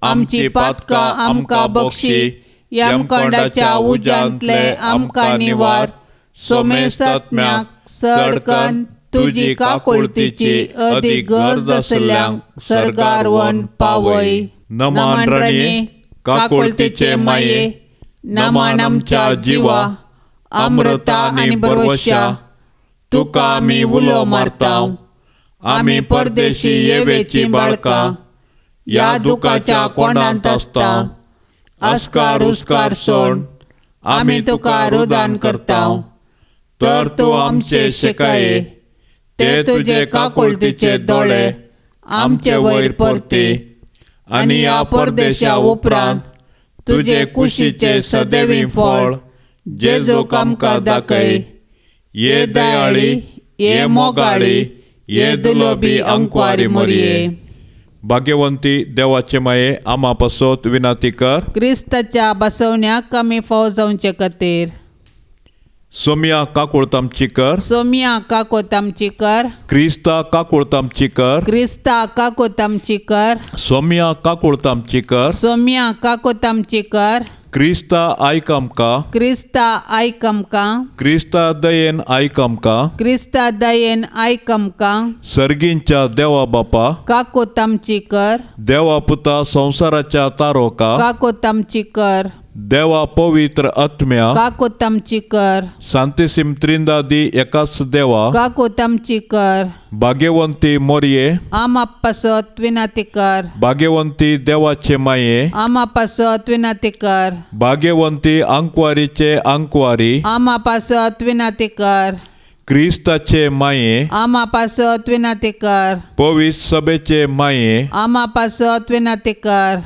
आमची पातकां आमकां बक्षी, यमकोंडाच्या उज्यांतले आमकां निवार. सोमेस आत्म्याक चडकन तुजी काकुळतीची अदीक गरज आसल्यांक सर्गार व्हरून पावय. नमान राणये काकुळतीचे माये, नमान आमच्या जिवा, अमृता आनी बरवशा, तुका आमी उलो मारताव. आमी परदेशी येवेची बाळकां या दुखाच्या कोंडांत आसता. अस्कार उस्कार सोड, आमी तुका रुदान करताव. तर तूं आमचे शिकाये, ते तुजे काकुळतीचे दोळे आमचे वयर परते, आनी ह्या परदेशा उपरांत तुजे कुशीचे सदैवी फळ जेजूक आमकां दाखय. ये दयाळी, ये मोगाळी, ये दुलोबी अंकवारी मरिये. भाग्यवंती देवाचे माये आमा पासत विनंती कर. क्रिस्ताच्या बसवण्याक आमी फाव जावचे खातीर सोमिया काकुळतामची कर. सोमिया काकोतामची कर. क्रिस्ता काकुळतामची कर. क्रिस्ता काकोतामची कर. सोमिया काकुळतामची कर. सोमिया काकोतामची कर. क्रिस्ता आयक आमकां. क्रिस्ता आयक आमकां. क्रिस्ता दयेन आयक आमकां. क्रिस्ता दयेन आयक आमकां. सर्गींच्या देवा बापा. काकोतामची कर. देवा पुता संसाराच्या तारोका. काकोतामची कर. देवा पवित्र आत्म्या. काकोतामची कर. सांतिसीम त्रिंदादी एकाच देवा. काकोतामची कर. भाग्यवंती मोरये. आमा पासत विनंती कर. भाग्यवंती देवाचे माये. आमा पासत विनंती कर. भाग्यवंती अंकवारीचे अंकवारी. आमा पासत विनंती कर. क्रिस्ताचे माये. आमा पासत विनंती कर. पवित्र सभेचे माये. आमा पासत विनंती कर.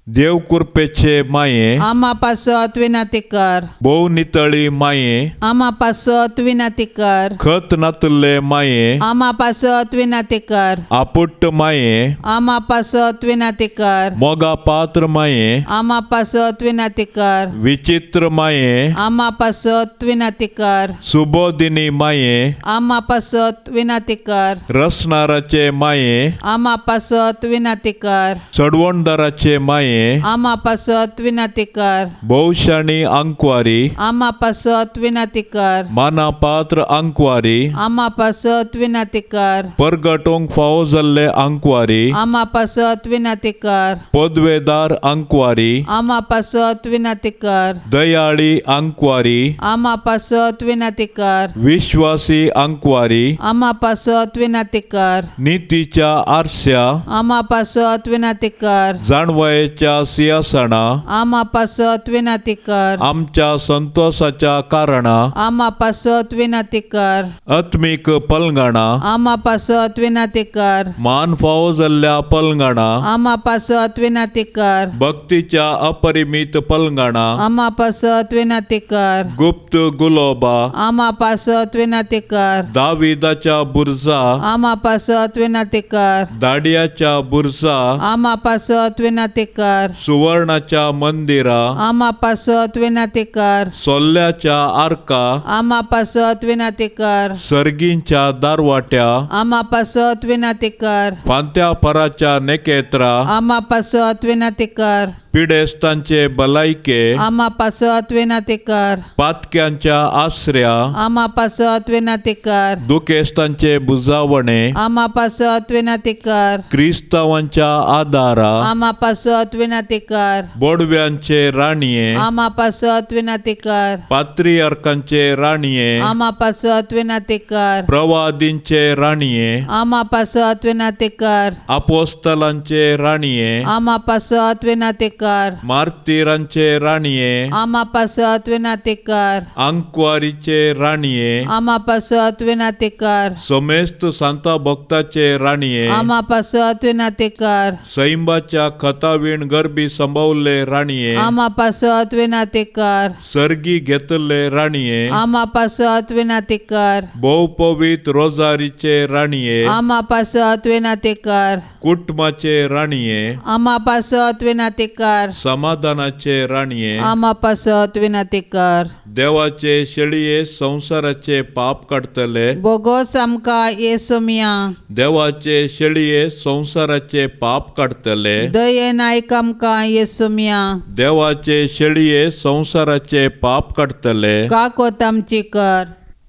देव कृपेचे माये. आमा पासत विनंती कर. भोव नितळी माये. आमा पासत विनंती कर. खत नातले माये. आमा पासत विनंती कर. आपुट्ट माये. आमा पासत विनंती कर. मोगा पात्र माये. आमा पासत विनंती कर. विचित्र माये. आमा पासत विनंती कर. सुबोधिनी माये. आमा पासत विनंती कर. रसनाराचे माये. आमा पासत विनंती कर. चढवणदाराचे माये. आमा पासत विनंती कर. भौशाणी अंकवारी. आमा पासत विनंती कर. माना पात्र अंकवारी. आमा पासत विनंती कर. परगटोंक फावो जाल्ले अंकवारी. आमा पासत विनंती कर. पदवेदार अंकवारी. आमा पासत विनंती कर. दयाळी अंकवारी. आमा पासत विनंती कर. विश्वासी अंकवारी. आमा पासत विनंती कर. नीतीच्या आरस्या. आमा पासत विनंती कर. जाणवयेच्या सिंहासना. आमा पासत विनंती कर. आमच्या संतोषाच्या कारणा. आमा पासत विनंती कर. आत्मिक पलंगणा. आमा पासत विनंती कर. मान फावो जाल्ल्या पलंगणा. आमा पासत विनंती कर. भक्तीच्या अपरिमित पलंगणा. आमा पासत विनंती कर. गुप्त गुलोबा. आमा पासत विनंती कर. दाविदाच्या बुरजा. आमा पासत विनंती कर. दाडियाच्या बुरजा. आमा पासत विनंती कर. सुवर्णाच्या मंदिरा. आमा पासत विनंती कर. सोल्ल्याच्या आर्का. आमा पासत विनंती कर. सर्गींच्या दारवाट्या. आमा पासत विनंती कर. फांत्या पराच्या नेकेत्रा. आमा पासत विनंती कर. पिडेस्तांचे भलायके. आमा पासत विनंती कर. पातक्यांच्या आश्रया. आमा पासत विनंती कर. दुखेस्तांचे बुजावणे. आमा पासत विनंती कर. क्रिस्तावांच्या आदारा. आमा पासत विनंती कर. बोडव्यांचे राणीये. आमा पासत विनंती कर. पात्रियार्कांचे राणीये. आमा पासत विनंती कर. प्रवादींचे राणीये. आमा पासत विनंती कर. अपोस्तलांचे राणीये. आमा पासत विनंती कर. मार्तिरांचे राणीये. आमा पासत विनंती कर. अंकवारीचे राणीये. आमा पासत विनंती कर. समेस्त सांता भक्ताचे राणीये. आमा पासत विनंती कर. सैंबाच्या खतावीण गरबी संभवले राणीये. आमा पासत विनंती कर. सर्गी घेतले राणीये. आमा पासत विनंती कर. बहुपवित रोजारीचे राणीये. आमा पासत विनंती कर. कुटुंबाचे राणीये. आमा पासत विनंती कर. समाधानाचे राणीये. आमा पासत विनंती कर. देवाचे शेळये संसाराचे पाप काढतले. बोगोस आमकां येसू मिया. देवाचे शेळये संसाराचे पाप काढतले. दयेन आयक आमकां येसू मिया. देवाचे शेळये संसाराचे पाप काढतले. काकोत आमची कर.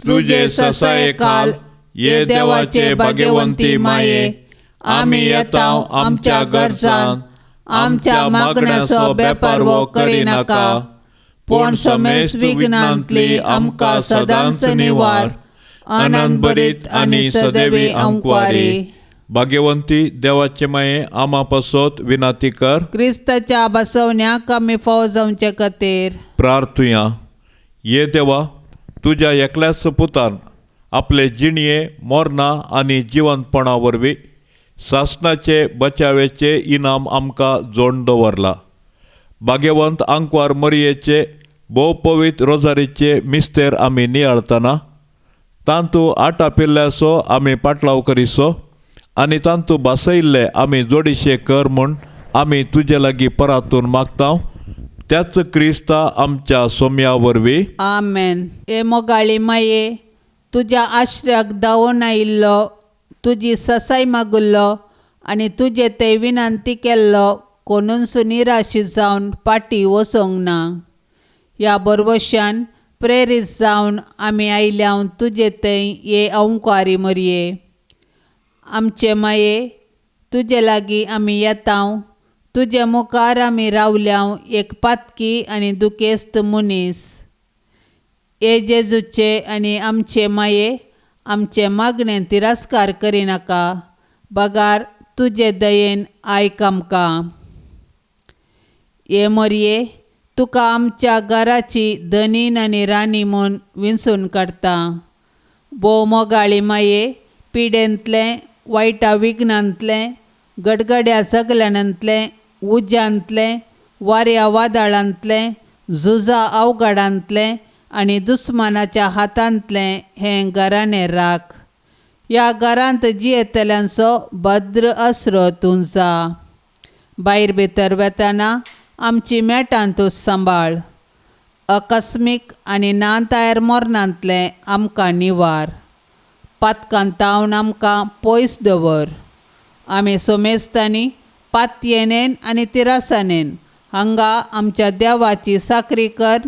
तुझे ससाये काल ये देवाचे भाग्यवंती माये. आमी येताव आमच्या गरजान. आमच्या मागण्याचो बेपरवो करिनाका. पण समेस्त विघ्नांतली आमकां सदांच निवार. आनंद भरीत आनी सदैवी अंकवारी. भाग्यवंती देवाचे माये आमा पासत विनंती कर. क्रिस्ताच्या बसवण्याक आमी फाव जावचे खातीर प्रार्थुया. ये देवा, तुझ्या एकल्याच पुतान आपले जिणये मोरना आनी जिवंतपणा वरवीं सासणाचे बचावेचे इनाम आमकां जोड दवरला. भाग्यवंत अंकवार मरियेचे बहुपवित्र रोजारीचे मिस्तेर आमी नियाळतना तांतू आटा पिल्ल्याचो आमी पाटलाव करिसो आनी तांतू बसयल्ले आमी जोडिशे कर म्हूण आमी तुजे लागीं परातून मागता त्याच क्रिस्ता आमच्या सोम्या वरवीं आमेन. हे मोगाळी माये तुज्या आश्रयाक धांवून आयिल्लो तुजी ससाय मागुल्लो आनी तुजे ते विनंती केल्लो कोणूच निराशी जावन फाटीं वचोंक ना. ह्या बरवशान प्रेरीत जावन आमी आयल्या तुजे थंय ये अंकारी मरये. आमचे माये तुजे लागीं आमी येता. तुजे मुखार आमी रावल्या एक पातकी आनी दुखेस्त मनीस. हे जेजूचे आनी आमचे माये आमचे मागणें तिरस्कार करिनाका. बगार तुजे दयेन आयक आमकां. हे मरये तुका आमच्या घराची धनीन आनी राणी म्हूण विंचून काडटा. भोव मोगाळी माये पिडेंतलें वायटा विघ्नांतलें गडगड्या झगल्यांतलें उज्यांतलें वाऱ्या वादळांतलें झुजा अवघडांतलें आनी दुस्मानाच्या हातांतलें हें घराणें राख. ह्या घरांत जियेतल्यांचो भद्र आसरो तूं जा. भायर भितर वेताना आमची मेटां तूं सांबाळ. अकस्मीक आनी ना तयार मरणांतलें आमकां निवार. पातकांत तावन आमकां पयस दवर. आमी सोमेस्तांनी पातयेनेन आनी तिरासानेन हांगा आमच्या देवाची साकरी कर.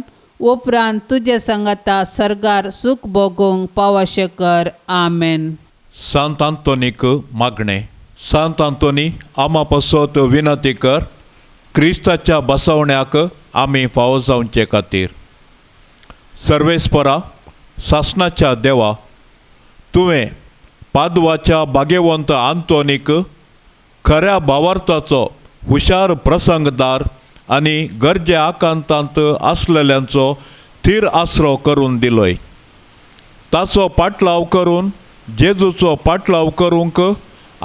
उपरांत तुजे सांगाता सर्गार सूख भोगूंक पावशें कर. आमेन. सांत आंतोनीक मागणें. सांत आंतोनी आमा पासत विनंती कर क्रिस्ताच्या बसवण्याक आमी फावो जावचे खातीर. सर्वेस्परा सासणाच्या देवा तुवें पादवाच्या भाग्यवंत आंतोनीक खऱ्या भावार्थाचो हुशार प्रसंगदार आनी गरजे आकांतांत आसलेल्यांचो थीर आसरो करून दिलोय. ताचो पाटलाव करून जेजूचो पाटलाव करूंक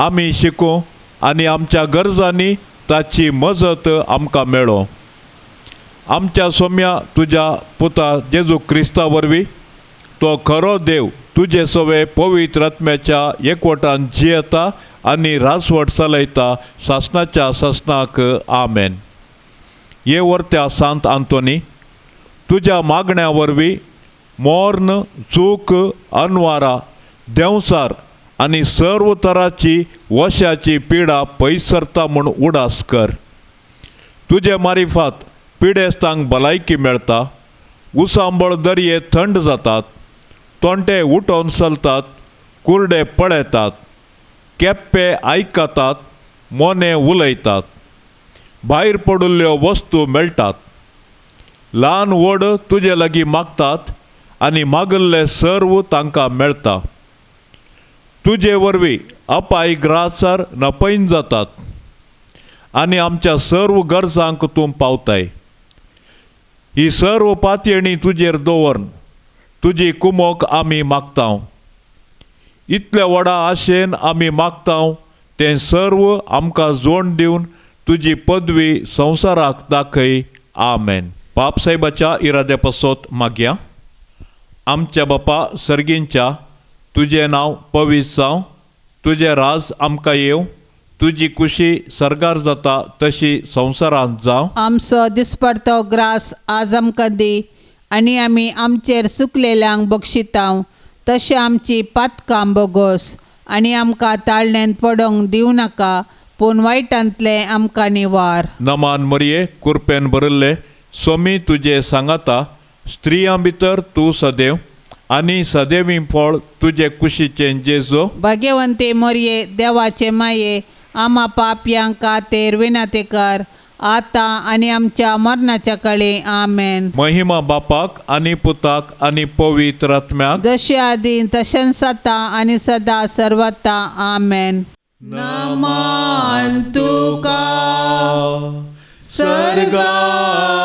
आमी शिकूं आनी आमच्या गरजांनी ताची मजत आमकां मेळो. आमच्या सोम्या तुज्या पुता जेजू क्रिस्ता वरवीं तो खरो देव तुजे सवे पवित्र आत्म्याच्या एकवटान जियेता आनी रासवट चलयता सासणाच्या सासणाक. आमेन. हे वर्त्या सांत आंतोनी तुज्या मागण्या वरवीं मोर्न चूक अनवारा देंवसार आनी सर्व तराची वशाची पिडा पयसरता म्हूण उडास कर. तुजे मारिफात पिडेस्तांक भलायकी मेळटा. उसांबळ दर्ये थंड जातात. तोंटे उठोवन चलतात. कुर्डे पळयतात. केप्पे आयकतात. मोने उलयतात. भायर पडिल्ल्यो वस्तू मेळटात. ल्हान व्हड तुजे लागीं मागतात आनी मागल्ले सर्व तांकां मेळटा. तुजे वरवीं अपाय ग्रासार नपैन जातात आनी आमच्या सर्व गरजांक तूं पावताय. ही सर्व पातयेणी तुजेर दवरून तुजी कुमोक आमी मागता. इतल्या व्हडा आशेन आमी मागता तें सर्व आमकां जोड दिवन तुजी पदवी संवसाराक दाखय. आमेन. पाप साहेबाच्या इराद्या पासत मागया. आमच्या बापा सर्गींच्या तुजें नांव पवित्र जावं. तुजें राज आमकां येवं. तुजी कुशी सर्गार जाता तशी संवसारांत जावं. आमचो दिसपडतो ग्रास आज आमकां दी आनी आमी आमचेर चुकलेल्यांक बक्षिता तशें आमची पातकां बोगोस आनी आमकां ताळण्यांत पडोंक दिवं नाका पूण वायटांतले आमकां निवार. नमान मरये कुरपेन भरिल्ले सोमी तुजे सांगाता स्त्रियां भितर तूं सदैव आनी सदैवी फळ तुजे कुशीचें जेजो. भाग्यवंते मरये देवाचे माये आमा पापयांक खातीर विनंती कर आतां आनी आमच्या मरणाच्या कळे. आमेन. महिमा बापाक आनी पुताक आनी पवित्र आत्म्याक जशें आदीं तशें जाता आनी सदां सर्वता. आमेन. नमान तुका सर्गारान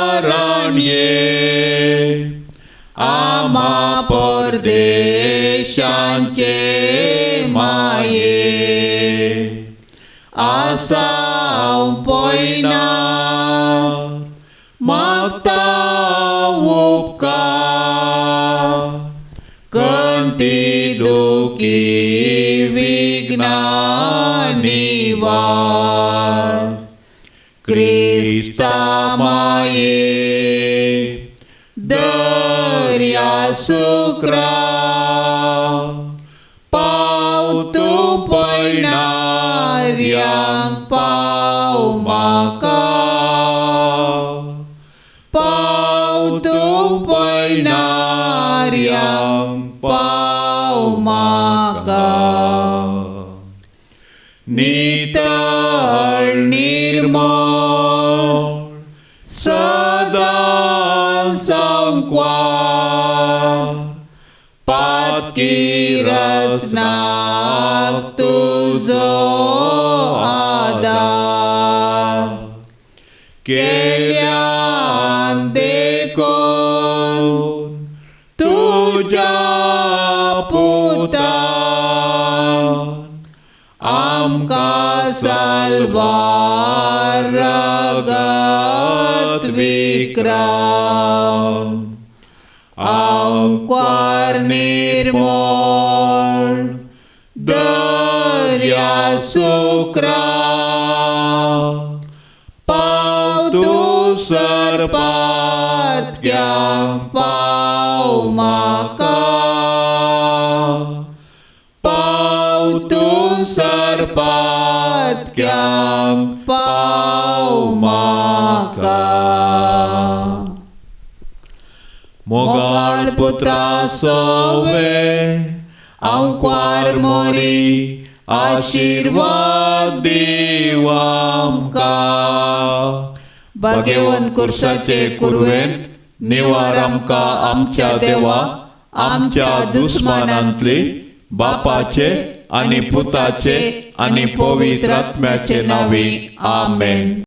ये आमा परदेशांचे माये आसां पयना मागता उपकार कंती दुख विघ्नांनी वार क्रिस्ता माये दर्या सुक्रा पाव तूं पळणाऱ्यांक पाव म्हाका पाव तूं पळणाऱ्यांक पाव म्हाका नितळ निर्मळ सदां सांकवार पातकी रसनाक तुजो आदार केल्यान देखून तुज्या पुतान आमकां साल्वार रगत विक्रावन अंक्वार निर्मळ दर्या सुक्रा पाव तूं सर्पात्यांक पाव म्हाका पाव तूं सर्पात्यांक पाव म्हाका मोगाळ पुत्रा सोवे अंक्वार मोरी आशीर्वाद दीव आमकां भाग्यवन कुर्साचे कुरवेन निवार आमकां आमच्या देवा आमच्या दुस्मानांतली बापाचे आनी पुताचे आनी पवित्र आत्म्याचे नांवी आमेन.